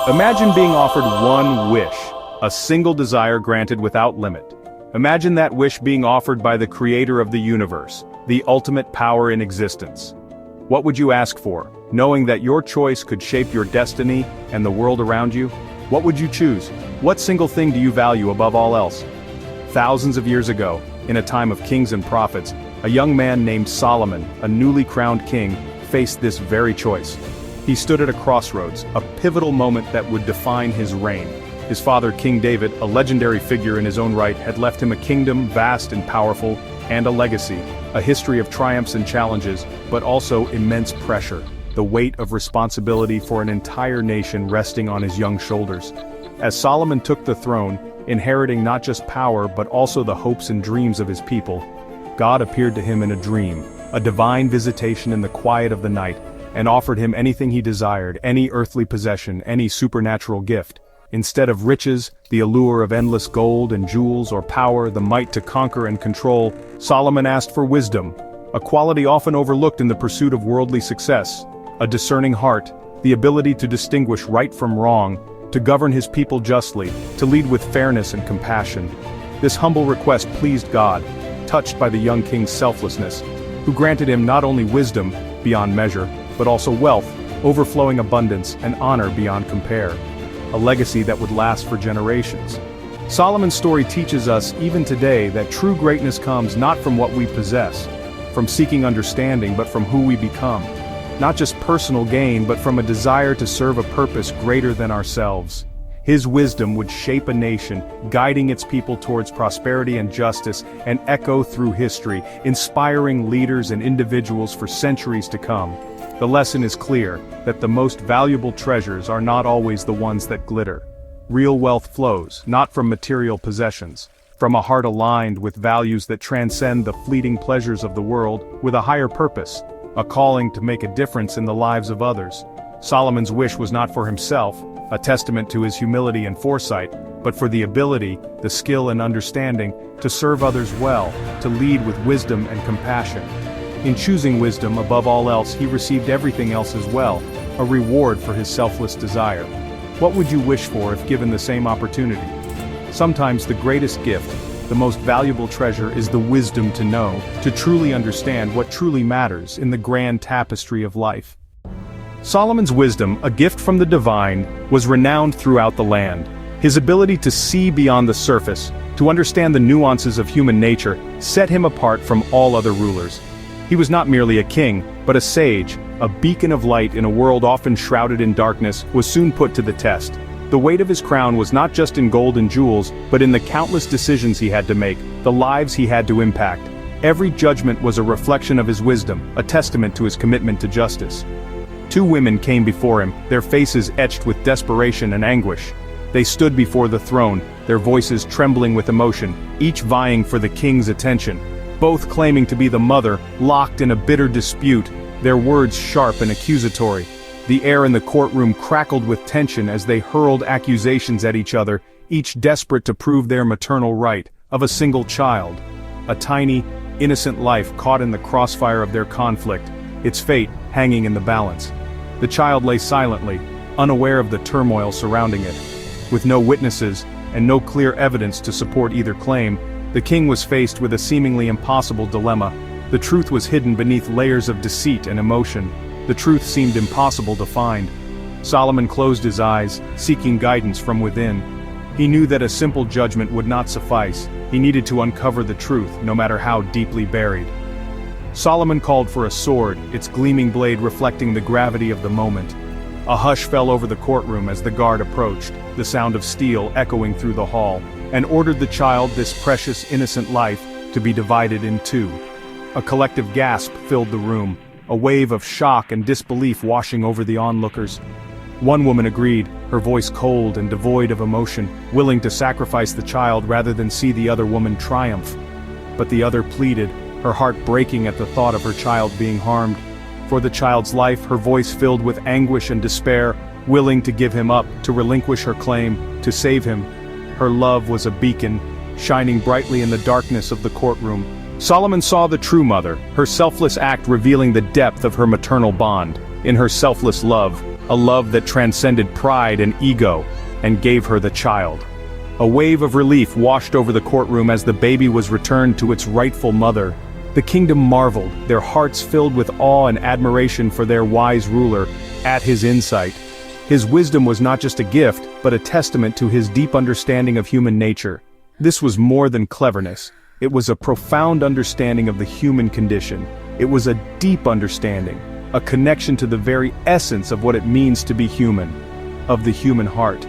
Imagine being offered one wish, a single desire granted without limit. Imagine that wish being offered by the creator of the universe, the ultimate power in existence. What would you ask for, knowing that your choice could shape your destiny and the world around you? What would you choose? What single thing do you value above all else? Thousands of years ago, in a time of kings and prophets, a young man named Solomon, a newly crowned king, faced this very choice. He stood at a crossroads, a pivotal moment that would define his reign. His father, King David, a legendary figure in his own right, had left him a kingdom vast and powerful, and a legacy, a history of triumphs and challenges, but also immense pressure, the weight of responsibility for an entire nation resting on his young shoulders. As Solomon took the throne, inheriting not just power but also the hopes and dreams of his people, God appeared to him in a dream, a divine visitation in the quiet of the night, and offered him anything he desired, any earthly possession, any supernatural gift. Instead of riches, the allure of endless gold and jewels, or power, the might to conquer and control, Solomon asked for wisdom, a quality often overlooked in the pursuit of worldly success, a discerning heart, the ability to distinguish right from wrong, to govern his people justly, to lead with fairness and compassion. This humble request pleased God, touched by the young king's selflessness, who granted him not only wisdom beyond measure, but also wealth, overflowing abundance, and honor beyond compare. A legacy that would last for generations. Solomon's story teaches us even today that true greatness comes not from what we possess, from seeking understanding, but from who we become. Not just personal gain, but from a desire to serve a purpose greater than ourselves. His wisdom would shape a nation, guiding its people towards prosperity and justice, and echo through history, inspiring leaders and individuals for centuries to come. The lesson is clear, that the most valuable treasures are not always the ones that glitter. Real wealth flows, not from material possessions, from a heart aligned with values that transcend the fleeting pleasures of the world, with a higher purpose, a calling to make a difference in the lives of others. Solomon's wish was not for himself, a testament to his humility and foresight, but for the ability, the skill and understanding, to serve others well, to lead with wisdom and compassion. In choosing wisdom above all else, he received everything else as well, a reward for his selfless desire. What would you wish for if given the same opportunity? Sometimes the greatest gift, the most valuable treasure, is the wisdom to know, to truly understand what truly matters in the grand tapestry of life. Solomon's wisdom, a gift from the divine, was renowned throughout the land. His ability to see beyond the surface, to understand the nuances of human nature, set him apart from all other rulers. He was not merely a king, but a sage, a beacon of light in a world often shrouded in darkness, was soon put to the test. The weight of his crown was not just in gold and jewels, but in the countless decisions he had to make, the lives he had to impact. Every judgment was a reflection of his wisdom, a testament to his commitment to justice. Two women came before him, their faces etched with desperation and anguish. They stood before the throne, their voices trembling with emotion, each vying for the king's attention. Both claiming to be the mother, locked in a bitter dispute, their words sharp and accusatory. The air in the courtroom crackled with tension as they hurled accusations at each other, each desperate to prove their maternal right, of a single child. A tiny, innocent life caught in the crossfire of their conflict, its fate hanging in the balance. The child lay silently, unaware of the turmoil surrounding it. With no witnesses, and no clear evidence to support either claim, the king was faced with a seemingly impossible dilemma. The truth was hidden beneath layers of deceit and emotion. The truth seemed impossible to find. Solomon closed his eyes, seeking guidance from within. He knew that a simple judgment would not suffice. He needed to uncover the truth, no matter how deeply buried. Solomon called for a sword, its gleaming blade reflecting the gravity of the moment. A hush fell over the courtroom as the guard approached, the sound of steel echoing through the hall, and ordered the child, this precious innocent life, to be divided in two. A collective gasp filled the room, a wave of shock and disbelief washing over the onlookers. One woman agreed, her voice cold and devoid of emotion, willing to sacrifice the child rather than see the other woman triumph. But the other pleaded, her heart breaking at the thought of her child being harmed. For the child's life, her voice filled with anguish and despair, willing to give him up, to relinquish her claim, to save him. Her love was a beacon, shining brightly in the darkness of the courtroom. Solomon saw the true mother, her selfless act revealing the depth of her maternal bond. In her selfless love, a love that transcended pride and ego, and gave her the child. A wave of relief washed over the courtroom as the baby was returned to its rightful mother. The kingdom marveled, their hearts filled with awe and admiration for their wise ruler, at his insight. His wisdom was not just a gift, but a testament to his deep understanding of human nature. This was more than cleverness. It was a profound understanding of the human condition. It was a deep understanding, a connection to the very essence of what it means to be human, of the human heart.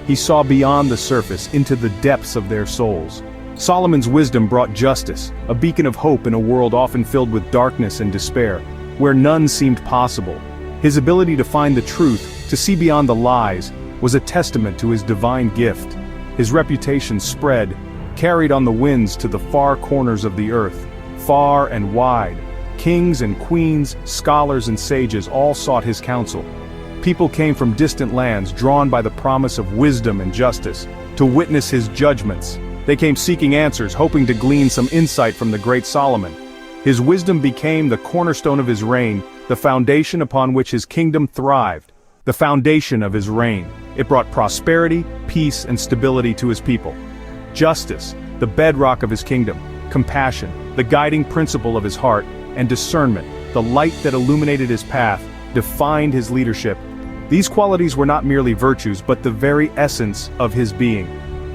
He saw beyond the surface into the depths of their souls. Solomon's wisdom brought justice, a beacon of hope in a world often filled with darkness and despair, where none seemed possible. His ability to find the truth, to see beyond the lies, was a testament to his divine gift. His reputation spread, carried on the winds to the far corners of the earth, far and wide. Kings and queens, scholars and sages all sought his counsel. People came from distant lands drawn by the promise of wisdom and justice, to witness his judgments. They came seeking answers, hoping to glean some insight from the great Solomon. His wisdom became the cornerstone of his reign, the foundation upon which his kingdom thrived. The foundation of his reign. It brought prosperity, peace, and stability to his people. Justice, the bedrock of his kingdom. Compassion, the guiding principle of his heart. And discernment, the light that illuminated his path, defined his leadership. These qualities were not merely virtues, but the very essence of his being.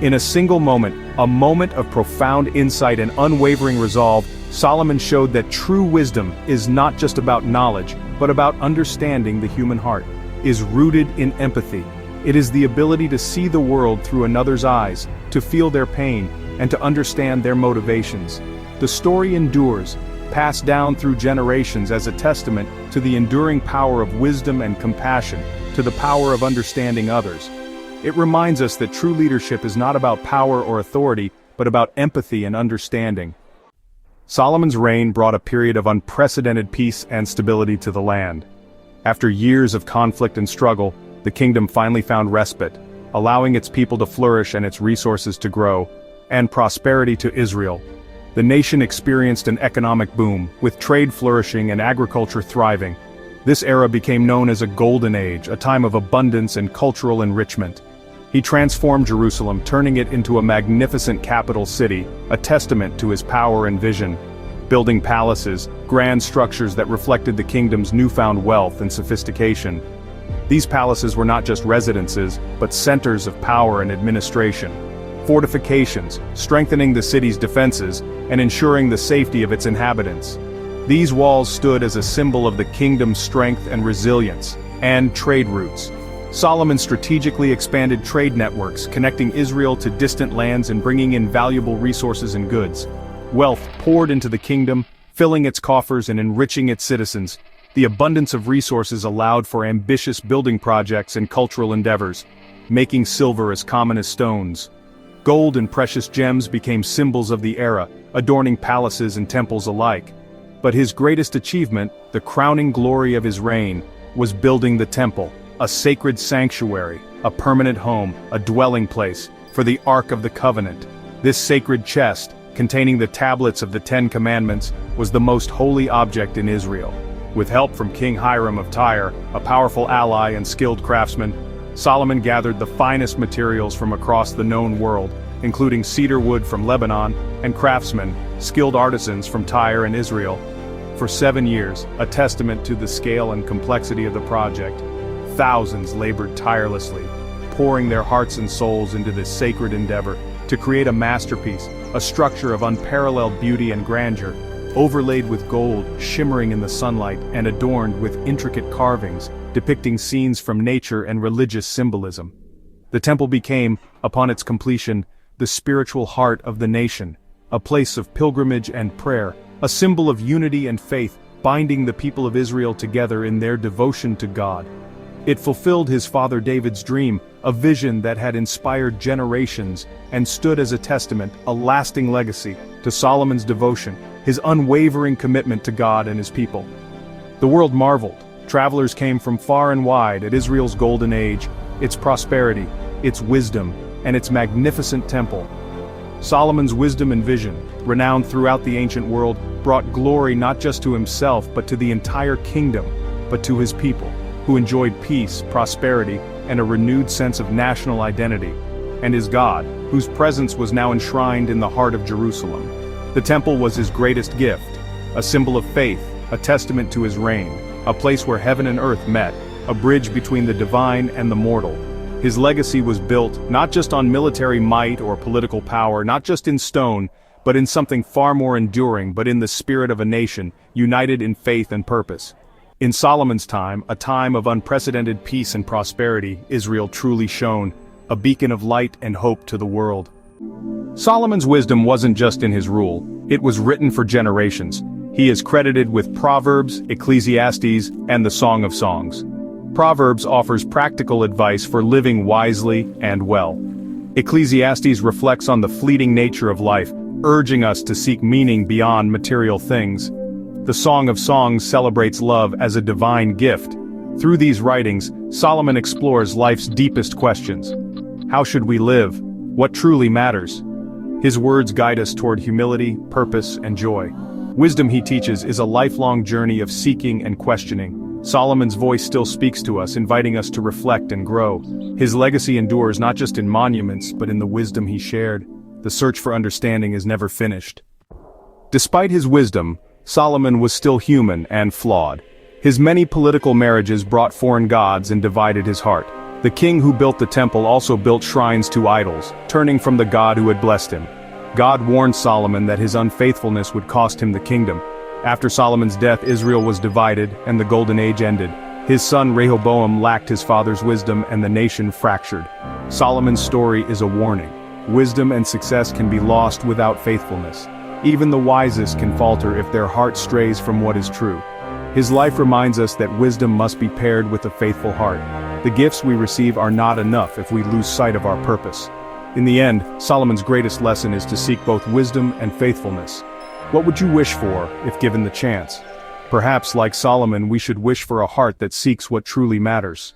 In a single moment, a moment of profound insight and unwavering resolve, Solomon showed that true wisdom is not just about knowledge, but about understanding the human heart, is rooted in empathy. It is the ability to see the world through another's eyes, to feel their pain, and to understand their motivations. The story endures, passed down through generations as a testament to the enduring power of wisdom and compassion, to the power of understanding others. It reminds us that true leadership is not about power or authority, but about empathy and understanding. Solomon's reign brought a period of unprecedented peace and stability to the land. After years of conflict and struggle, the kingdom finally found respite, allowing its people to flourish and its resources to grow, and prosperity to Israel. The nation experienced an economic boom, with trade flourishing and agriculture thriving. This era became known as a golden age, a time of abundance and cultural enrichment. He transformed Jerusalem, turning it into a magnificent capital city, a testament to his power and vision. Building palaces, grand structures that reflected the kingdom's newfound wealth and sophistication. These palaces were not just residences, but centers of power and administration. Fortifications, strengthening the city's defenses, and ensuring the safety of its inhabitants. These walls stood as a symbol of the kingdom's strength and resilience, and trade routes. Solomon strategically expanded trade networks, connecting Israel to distant lands and bringing in valuable resources and goods. Wealth poured into the kingdom, filling its coffers and enriching its citizens. The abundance of resources allowed for ambitious building projects and cultural endeavors, making silver as common as stones. Gold and precious gems became symbols of the era, adorning palaces and temples alike. But his greatest achievement, the crowning glory of his reign, was building the temple, a sacred sanctuary, a permanent home, a dwelling place, for the Ark of the Covenant. This sacred chest, containing the tablets of the Ten Commandments, was the most holy object in Israel. With help from King Hiram of Tyre, a powerful ally and skilled craftsman, Solomon gathered the finest materials from across the known world, including cedar wood from Lebanon, and craftsmen, skilled artisans from Tyre and Israel. For 7 years, a testament to the scale and complexity of the project, thousands labored tirelessly, pouring their hearts and souls into this sacred endeavor to create a masterpiece, a structure of unparalleled beauty and grandeur, overlaid with gold, shimmering in the sunlight, and adorned with intricate carvings, depicting scenes from nature and religious symbolism. The temple became, upon its completion, the spiritual heart of the nation, a place of pilgrimage and prayer, a symbol of unity and faith, binding the people of Israel together in their devotion to God. It fulfilled his father David's dream, a vision that had inspired generations and stood as a testament, a lasting legacy, to Solomon's devotion, his unwavering commitment to God and his people. The world marveled. Travelers came from far and wide at Israel's golden age, its prosperity, its wisdom, and its magnificent temple. Solomon's wisdom and vision, renowned throughout the ancient world, brought glory not just to himself but to the entire kingdom, but to his people. who enjoyed peace, prosperity, and a renewed sense of national identity, and his God, whose presence was now enshrined in the heart of Jerusalem. The temple was his greatest gift, a symbol of faith, a testament to his reign, a place where heaven and earth met, a bridge between the divine and the mortal. His legacy was built not just on military might or political power, not just in stone, but in something far more enduring, but in the spirit of a nation, united in faith and purpose. In Solomon's time, a time of unprecedented peace and prosperity, Israel truly shone, a beacon of light and hope to the world. Solomon's wisdom wasn't just in his rule, it was written for generations. He is credited with Proverbs, Ecclesiastes, and the Song of Songs. Proverbs offers practical advice for living wisely and well. Ecclesiastes reflects on the fleeting nature of life, urging us to seek meaning beyond material things. The Song of Songs celebrates love as a divine gift. Through these writings, Solomon explores life's deepest questions. How should we live? What truly matters? His words guide us toward humility, purpose, and joy. Wisdom, he teaches, is a lifelong journey of seeking and questioning. Solomon's voice still speaks to us, inviting us to reflect and grow. His legacy endures not just in monuments, but in the wisdom he shared. The search for understanding is never finished. Despite his wisdom, Solomon was still human and flawed. His many political marriages brought foreign gods and divided his heart. The king who built the temple also built shrines to idols, turning from the God who had blessed him. God warned Solomon that his unfaithfulness would cost him the kingdom. After Solomon's death, Israel was divided, and the Golden Age ended. His son Rehoboam lacked his father's wisdom, and the nation fractured. Solomon's story is a warning. Wisdom and success can be lost without faithfulness. Even the wisest can falter if their heart strays from what is true. His life reminds us that wisdom must be paired with a faithful heart. The gifts we receive are not enough if we lose sight of our purpose. In the end, Solomon's greatest lesson is to seek both wisdom and faithfulness. What would you wish for, if given the chance? Perhaps, like Solomon, we should wish for a heart that seeks what truly matters.